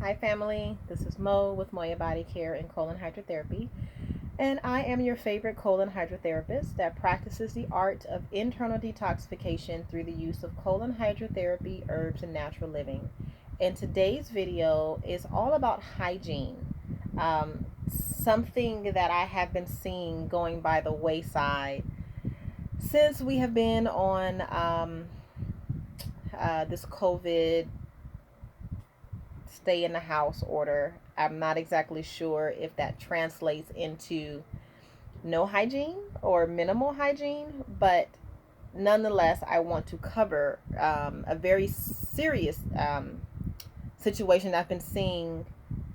Hi family, this is Mo with Moya Body Care and Colon Hydrotherapy, and I am your favorite colon hydrotherapist that practices the art of internal detoxification through the use of colon hydrotherapy, herbs, and natural living. And today's video is all about hygiene, something that I have been seeing going by the wayside since we have been on this COVID stay in the house order. I'm not exactly sure if that translates into no hygiene or minimal hygiene, but nonetheless, I want to cover a very serious situation I've been seeing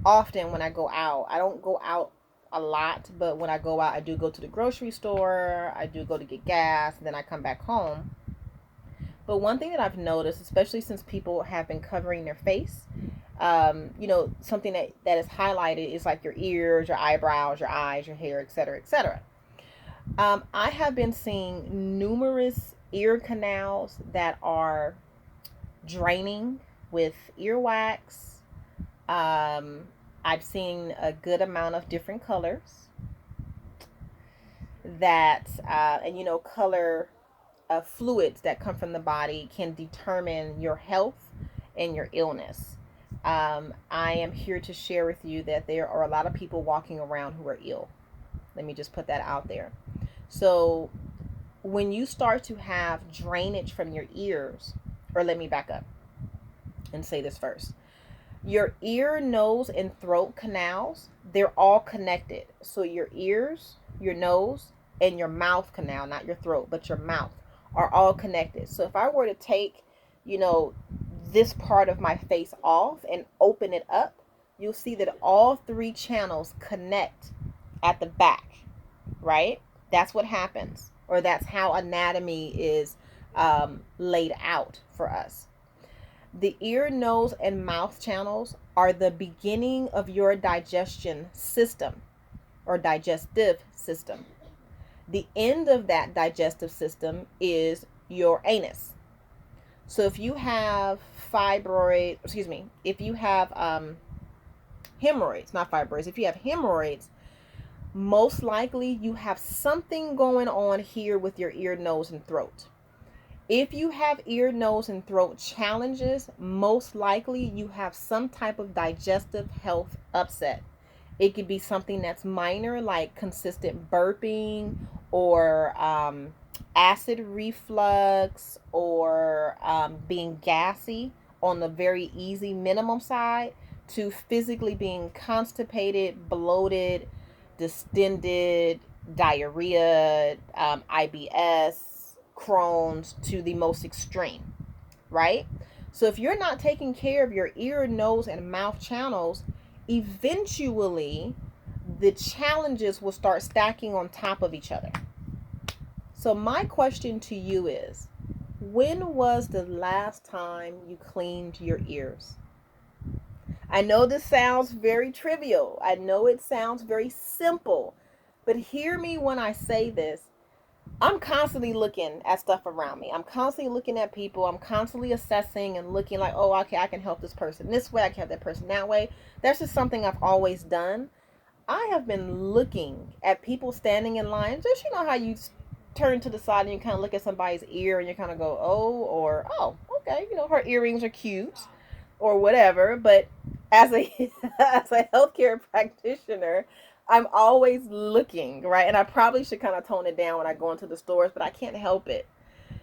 often when I go out. I don't go out a lot, but when I go out, I do go to the grocery store, I do go to get gas, and then I come back home. But one thing that I've noticed, especially since people have been covering their face, something that is highlighted is like your ears, your eyebrows, your eyes, your hair, etc., etc. I have been seeing numerous ear canals that are draining with earwax. I've seen a good amount of different colors and color fluids that come from the body can determine your health and your illness. I am here to share with you that there are a lot of people walking around who are ill. Let me just put that out there. So, when you start to have drainage from your ears, or let me back up and say this first. Your ear, nose, and throat canals, they're all connected. So, your ears, your nose, and your mouth canal, not your throat, but your mouth, are all connected. So, if I were to take, you know, this part of my face off and open it up, you'll see that all three channels connect at the back, right? That's what happens, or that's how anatomy is laid out for us. The ear, nose, and mouth channels are the beginning of your digestion system or digestive system. The end of that digestive system is your anus. So if you have if you have hemorrhoids, not fibroids, if you have hemorrhoids, most likely you have something going on here with your ear, nose, and throat. If you have ear, nose, and throat challenges, most likely you have some type of digestive health upset. It could be something that's minor, like consistent burping or acid reflux or being gassy on the very easy minimum side, to physically being constipated, bloated, distended, diarrhea, IBS, Crohn's, to the most extreme, right? So if you're not taking care of your ear, nose, and mouth channels, eventually the challenges will start stacking on top of each other. So my question to you is, when was the last time you cleaned your ears? I know this sounds very trivial. I know it sounds very simple. But hear me when I say this. I'm constantly looking at stuff around me. I'm constantly looking at people. I'm constantly assessing and looking like, oh, okay, I can help this person this way. I can help that person that way. That's just something I've always done. I have been looking at people standing in line. Just, how you turn to the side and you kind of look at somebody's ear and you kind of go, oh, or, oh, okay, her earrings are cute or whatever. But as a as a healthcare practitioner, I'm always looking, right? And I probably should kind of tone it down when I go into the stores, but I can't help it.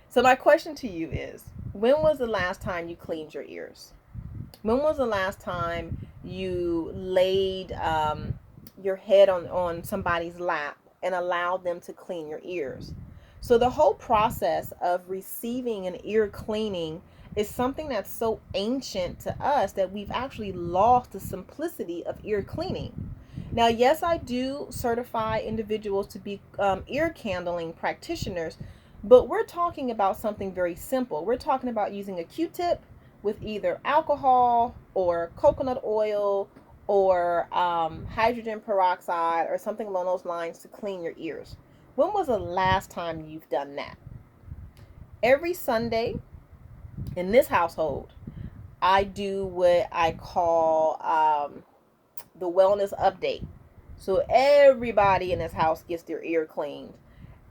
So my question to you is, when was the last time you cleaned your ears? When was the last time you laid your head on somebody's lap and allowed them to clean your ears? So the whole process of receiving an ear cleaning is something that's so ancient to us that we've actually lost the simplicity of ear cleaning. Now, yes, I do certify individuals to be ear candling practitioners, but we're talking about something very simple. We're talking about using a Q-tip with either alcohol or coconut oil or hydrogen peroxide or something along those lines to clean your ears. When was the last time you've done that? Every Sunday in this household, I do what I call the wellness update. So everybody in this house gets their ear cleaned.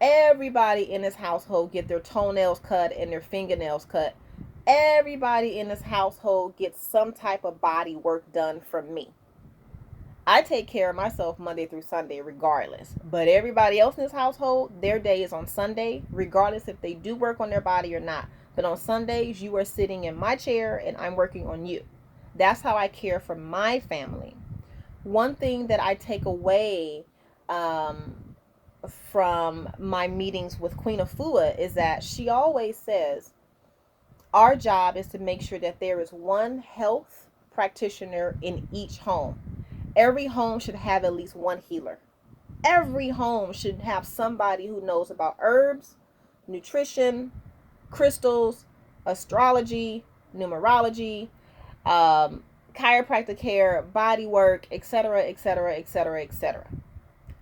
Everybody in this household get their toenails cut and their fingernails cut. Everybody in this household gets some type of body work done from me. I take care of myself Monday through Sunday regardless. But everybody else in this household, their day is on Sunday, regardless if they do work on their body or not. But on Sundays, you are sitting in my chair and I'm working on you. That's how I care for my family. One thing that I take away um, from my meetings with Queen Afua is that she always says our job is to make sure that there is one health practitioner in each home. Every home should have at least one healer. Every home should have somebody who knows about herbs, nutrition, crystals, astrology, numerology, chiropractic care, body work, etc., etc., etc., etc.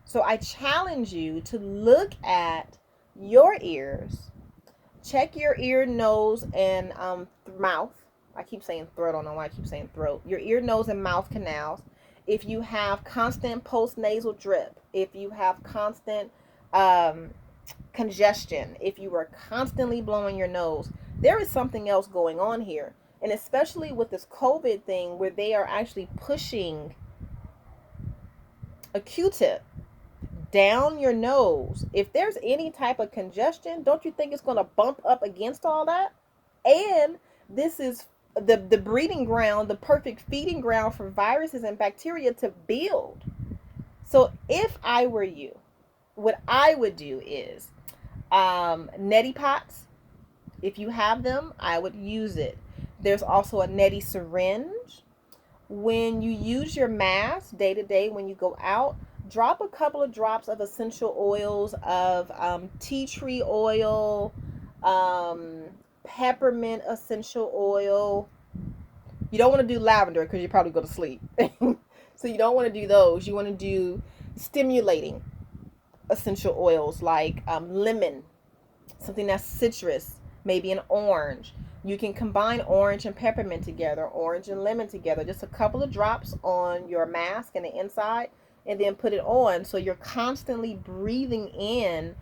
So I challenge you to look at your ears, check your ear, nose, and mouth. I keep saying throat. I don't know why I keep saying throat. Your ear, nose, and mouth canals. If you have constant post-nasal drip, if you have constant congestion, if you are constantly blowing your nose, there is something else going on here. And especially with this COVID thing where they are actually pushing a Q-tip down your nose. If there's any type of congestion, don't you think it's going to bump up against all that? And this is the breeding ground, the perfect feeding ground for viruses and bacteria to build. So if I were you, what I would do is neti pots. If you have them, I would use it. There's also a neti syringe. When you use your mask day to day, when you go out, drop a couple of drops of essential oils of tea tree oil, peppermint essential oil. You don't want to do lavender because you probably go to sleep. So you don't want to do those. You want to do stimulating essential oils like lemon, something that's citrus, maybe an orange. You can combine orange and peppermint together, orange and lemon together, just a couple of drops on your mask and the inside, and then put it on so you're constantly breathing in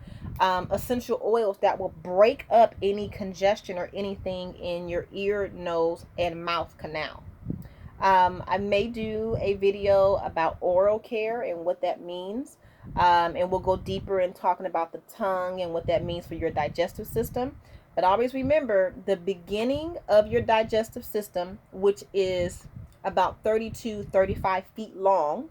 essential oils that will break up any congestion or anything in your ear, nose, and mouth canal. I may do a video about oral care and what that means. And we'll go deeper in talking about the tongue and what that means for your digestive system. But always remember the beginning of your digestive system, which is about 32, 35 feet long.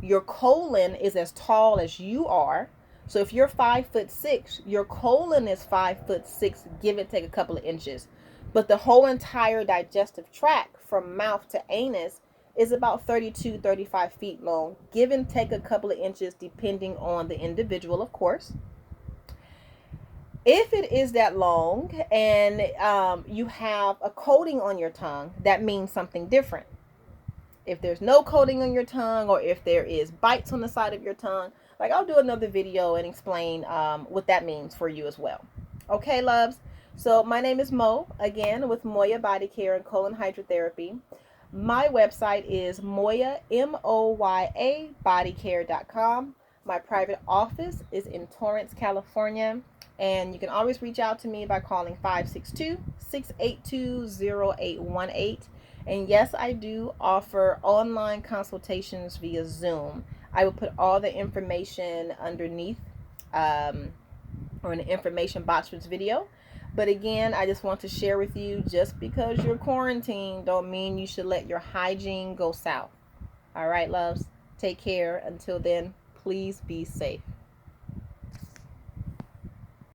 Your colon is as tall as you are. So if you're 5'6", your colon is 5'6", give it take a couple of inches. But the whole entire digestive tract from mouth to anus is about 32, 35 feet long, give and take a couple of inches depending on the individual, of course. If it is that long and you have a coating on your tongue, that means something different. If there's no coating on your tongue, or if there is bites on the side of your tongue, like I'll do another video and explain what that means for you as well. Okay, loves? So my name is Mo, again, with Moya Body Care and Colon Hydrotherapy. My website is Moya, MOYA, bodycare.com. My private office is in Torrance, California. And you can always reach out to me by calling 562-682-0818. And yes, I do offer online consultations via Zoom. I will put all the information underneath or in the information box for this video. But again, I just want to share with you, just because you're quarantined don't mean you should let your hygiene go south. All right, loves. Take care. Until then, please be safe.